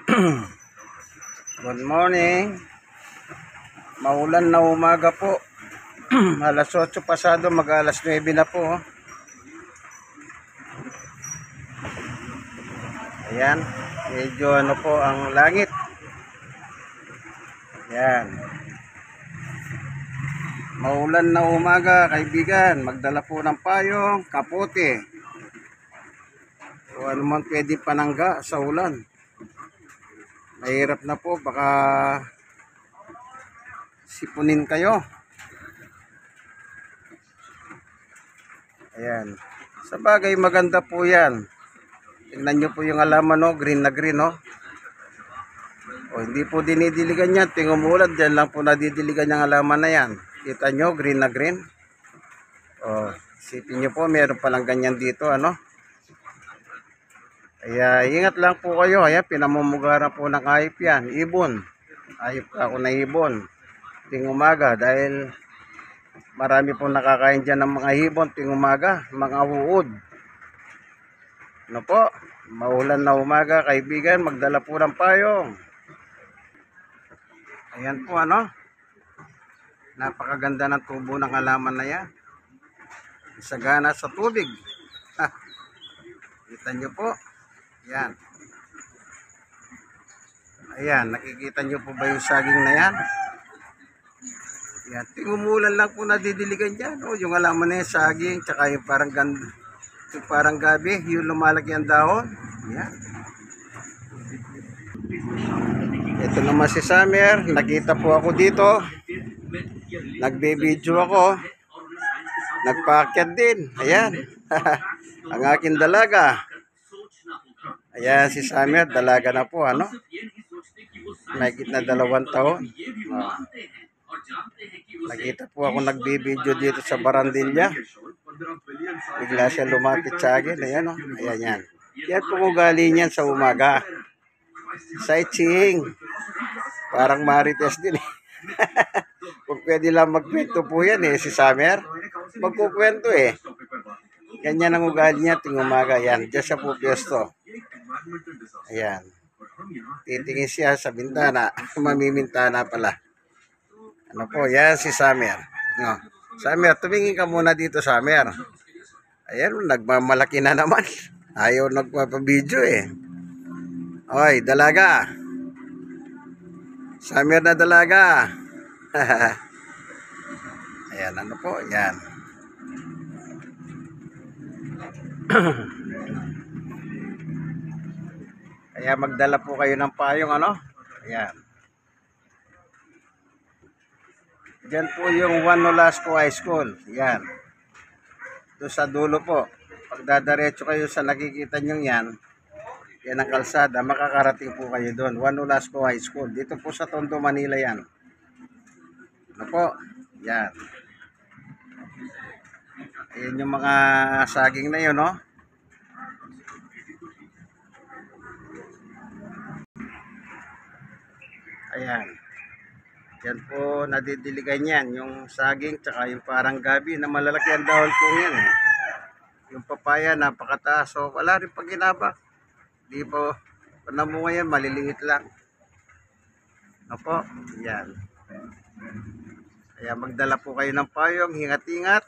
Good morning. Maulan na umaga po. Alas 8 pasado, mag alas 9 na po. Ayan, medyo ano po ang langit. Ayan. Maulan na umaga, kaibigan. Magdala po ng payong, kapote. O ano man pwede panangga sa ulan. Mahirap na po, baka sipunin kayo. Ayan. Sa bagay, maganda po yan. Tingnan nyo po yung halaman, no? Green na green, no? O, hindi po dinidiligan yan. Ting umulan, dyan lang po nadidiligan yung halaman na yan. Kita nyo, green na green. O, isipin nyo po, meron palang ganyan dito, ano? Kaya ingat lang po kayo. Ayan, pinamumugaran po ng hayop yan. Ibon. Hayop ako na ibon. Ting umaga dahil marami po nakakain dyan ng mga ibon ting umaga. Mga uod. Ano po? Maulan na umaga, kaibigan. Magdala po ng payong. Ayan po, ano? Napakaganda ng tubo ng halaman na yan. Isagana sa tubig. Kita nyo po. Yan. Ayan, nakikita nyo po ba yung saging na yan? Yan, tingumulan lang po nadidiligan dyan. O, yung halaman na yung saging, tsaka yung parang ganda, yung parang gabi, yung lumalaki ang dahon. Yan. Ito naman si Summer. Nakita po ako dito. Nagbe-video ako. Nagpaakyat din. Ayan. Ang aking dalaga. Ayan si Summer, dalaga na po, ano? Mahigit na 2 taon. Nakita po ako nagbibideo dito sa barandilya. Bigla siya lumapit sa akin. Ayan, oh. Ayan yan. Yan po ugali niyan sa umaga. Sightseeing. Parang marites din eh. Kung pwede lang magkwento po yan eh, si Summer. Magkukwento eh. Ganyan ang ugali niya ting umaga. Yan, diyan siya po pwesto. Ayan. Titingin siya sa bintana. Mamimintana pala. Ano po, yan si Summer. No. Summer, tumingin ka muna dito, Summer. Ayan, nagmamalaki na naman. Ayaw nagpapabidyo eh. Oy, dalaga. Summer na dalaga. Ayan, ano po, yan. Kaya magdala po kayo ng payong, ano? Ayan. Diyan po yung Juan Nolasco High School. Ayan. Doon sa dulo po. Pag dadaretso kayo sa nakikita nyo yan, yan ang kalsada, makakarating po kayo doon. Juan Nolasco High School. Dito po sa Tondo, Manila yan. Ano po? Yan. Ayan yung mga saging na yun, no? Ayan. Yan po, nadidiligan yan. Yung saging, tsaka yung parang gabi na malalaki ang dahon po yan. Eh. Yung papaya, napakataas. So, wala rin paginabak. Di po, panamunga yan, maliliit lang. Ano po? Yan. Kaya magdala po kayo ng payong, hingat-ingat.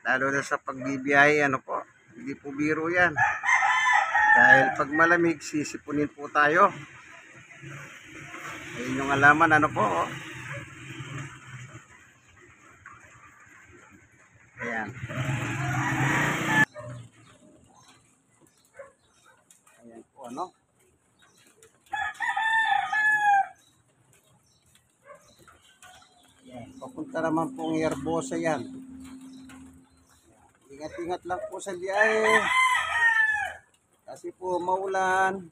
Lalo na sa pagbibiyahe, ano po. Hindi po biro yan. Dahil pag malamig, sisipunin po tayo. Ayun yung alaman, ano po. Oh. Ayan. Ayan po, ano. Ayan. Papunta naman pong Yerbosa yan. Ingat-ingat lang po sa biyahe. Kasi po maulan.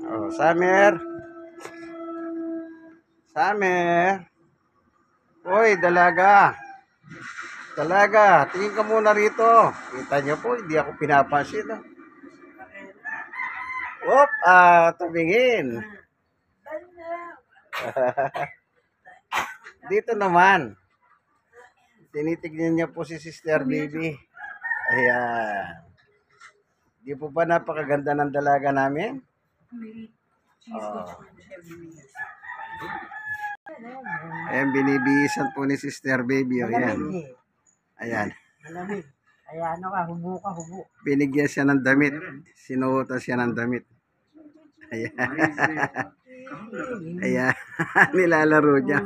Oh, Summer. Summer. Hoy, dalaga. Dalaga, tingin ka muna rito. Kita nyo po, hindi ako pinapansin. No? Whoop, tumingin. Dito naman. Tinitignan niya po si Sister Baby. Ayan. Di po ba napakaganda ng dalaga namin? Oh. Ayan, binibihisan po ni Sister Baby. O, yan. Ayan. Malamig. Kaya ano ka, hubo ka, hubo. Binigyan siya ng damit. Sinuotan siya ng damit. Ayan. Ayan. Nilalaro niya.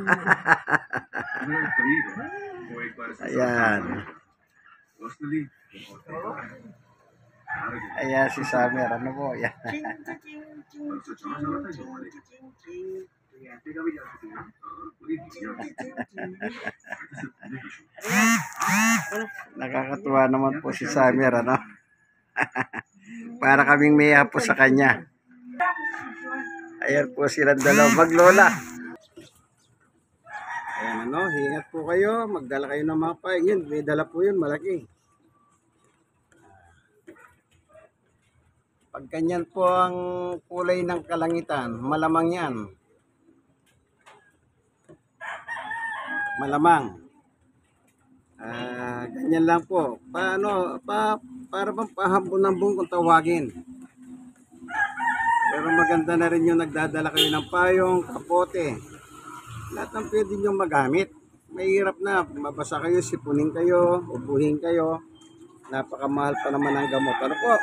Ayan. Ayan si Summer. Ano po? Ayan. Nakakatuwa naman po si Summer. Ano? Para kaming may apo sa kanya. Ayan po silang dalaw maglola. Ayan ano, ingat po kayo. Magdala kayo ng mga paing. Yun, may dala po yun, malaki. Pag ganyan po ang kulay ng kalangitan, malamang yan. Malamang. Ganyan lang po. Para bang pahambon-hambon kung tawagin. Pero maganda na rin yung nagdadala kayo ng payong, kapote. Lahat ng pwede nyo magamit. Mahirap na. Mabasa kayo, sipunin kayo, ubuhin kayo. Napakamahal pa naman ang gamot. Ano po?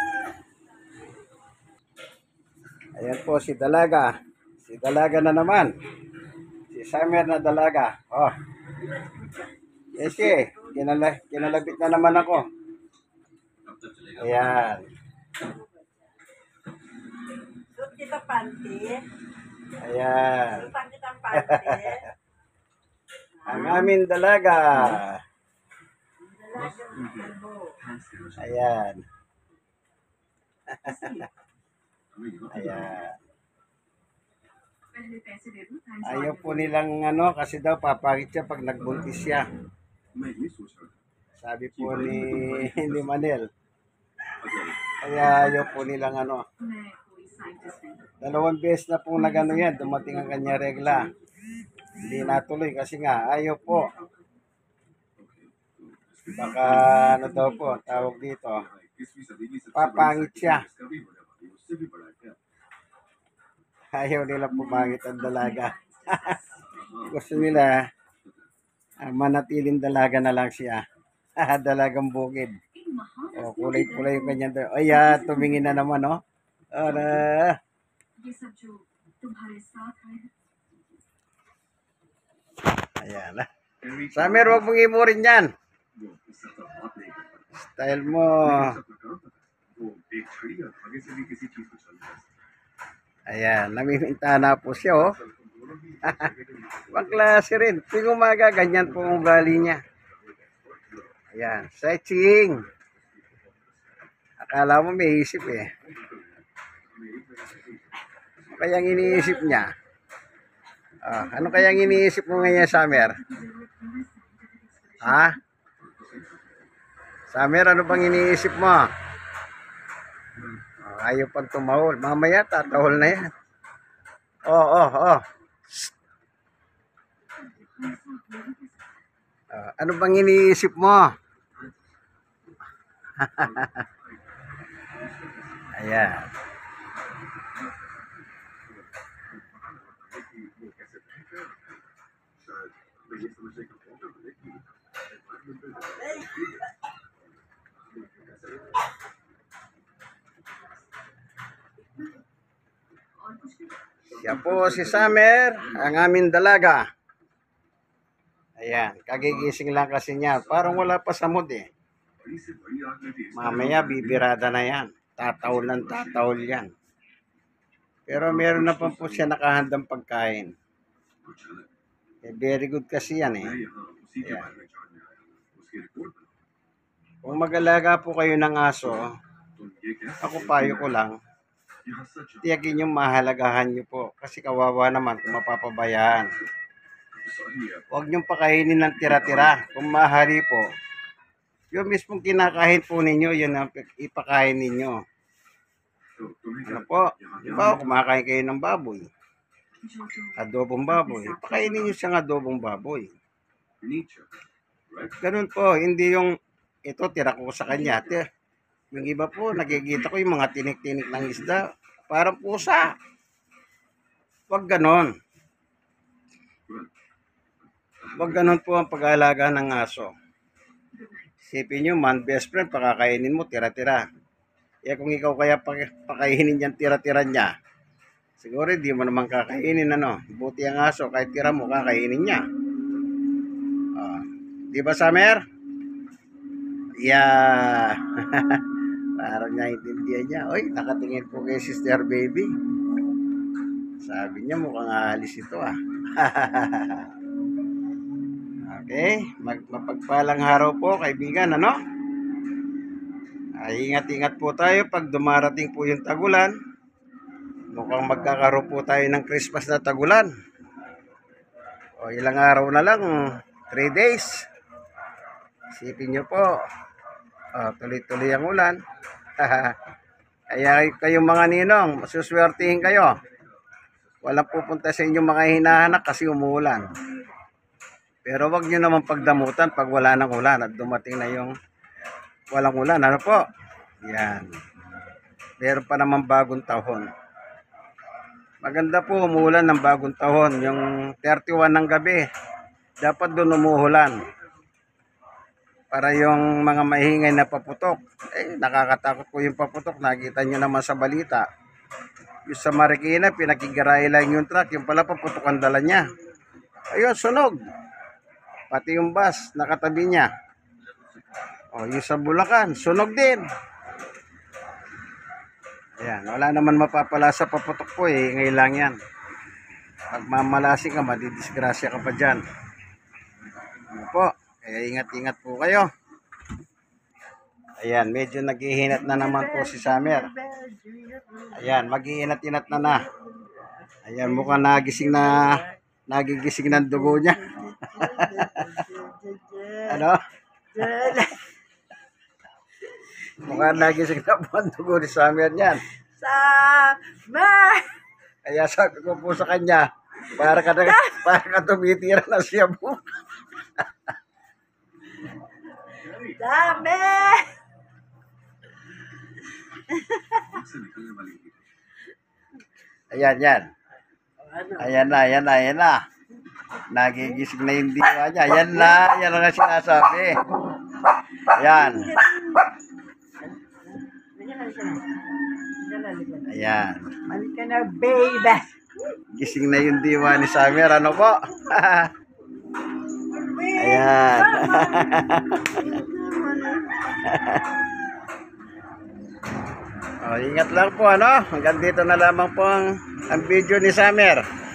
Ayan po si Dalaga. Si Dalaga na naman. Si Summer na Dalaga. Oh. Yes, kinalabit na naman ako. Ayan. Suot kita panty. Ayan. Suotan kita panty. Ang aming Dalaga. Ayan. Ayan. Ayaw po nilang ano kasi daw papakit siya pag nagbuntis siya. Sabi po ni Manel. Kaya ayaw po nilang ano. 2 beses na pong nagano yan, dumating ang kanya regla. Hindi natuloy kasi nga ayaw po. Baka ano daw po, tawag dito. Papangit siya. Ayaw nila pumangit ang dalaga. Gusto nila manatiling dalaga na lang siya. Dalagang bukid. O, kulay-kulay yung kanya. Ayan, tumingin na naman, no? Ara. Ayan. Summer, huwag mong imurin yan. Style mo. Ayan, namiminta na po siya, oh. Pangklase rin. Tuwing umaga, ganyan po ang ugali niya. Ayan, sightseeing. Akala mo may isip eh. Ano kayang iniisip niya? Ano kayang iniisip mo ngayon, Summer? Ha? Summer, ano bang iniisip mo? Ayaw pag tumahol. Mamaya, tatahol na yan. Oh. Ano bang iniisip mo? Ayan. Siya po si Summer, ang aming Dalaga. Ayan, kagigising lang kasi niya. Parang wala pa sa mood eh. Mamaya bibirada na yan. Tatahol yan. Pero meron na pa po siya nakahandang pagkain. Very good kasi yan eh. Ayan. Kung mag-alaga po kayo ng aso, ako payo ko lang, tiyakin yung mahalagahan nyo po. Kasi kawawa naman kung mapapabayaan. Huwag nyong pakainin ng tira-tira. Kung mahari po, yung mismong kinakain po ninyo, yun ang ipakain ninyo. Ano po? Diba, kumakain kayo ng baboy. Adobong baboy. Pakainin nyo siyang adobong baboy. Ganun po, hindi yung ito tira ko sa kanya. Yung iba po, nakikita ko yung mga tinik-tinik ng isda. Parang pusa. Huwag ganon. Huwag ganon po ang pag-aalaga ng aso. Isipin nyo, man, best friend, pakakainin mo, tira-tira. Kung ikaw kaya pakainin yan, tira-tira niya, siguro di mo naman kakainin, ano. Buti ang aso, kahit tira mo, kakainin niya. Di ba, Summer? Yeah. Parang naiintindihan niya. Oy, nakatingin po kay Sister Baby. Sabi niya, mukhang aalis ito, ah. Okay, mapagpalang araw po, kaibigan, ano? Ay, ingat-ingat po tayo pag dumarating po yung tagulan. Mukhang magkakaroon po tayo ng Christmas na tagulan. O, ilang araw na lang, 3 days. Isipin nyo po, tuloy-tuloy ang ulan. Kaya kayong mga ninong, masuswertihin kayo. Walang pupunta sa inyong mga hinahanak kasi umuulan. Pero wag nyo naman pagdamutan pag wala ng ulan at dumating na yung walang ulan. Ano po? Yan. Meron pa naman bagong taon. Maganda po umuulan ng bagong taon. Yung 31 ng gabi, dapat doon umuulan. Para yung mga mahingay na paputok. Nakakatakot po yung paputok. Nakita nyo naman sa balita. Yung sa Marikina, pinakigaray lang yung truck. Yung pala paputok ang dala niya. Ayun, sunog. Pati yung bus, nakatabi niya. O, yung sa Bulacan, sunog din. Ayan, wala naman mapapala sa paputok po eh. Ngayon lang yan. Pag mamalasi ka, madidisgrasya ka pa dyan. Ano po? Kaya ingat-ingat po kayo. Ayan, medyo naghihinat na naman po si Summer. Ayan, maghihinat-hinat na. Ayan, mukhang nagigising ng dugo niya. Ano? Mukhang nagising na po ang dugo ni Summer niyan. Summer! Kaya sabi ko po sa kanya, para ka tumitira na siya po. Summer! Ayan, yan. Ayan na. Nagigising na yung diwa niya. Yan ang sinasabi. Yan. Ayan. Mali ka na, baby! Gising na yung diwa ni Summer. Ano po? Ayan. Ingat lang po, ano? Hanggang dito na lamang po ang video ni Summer.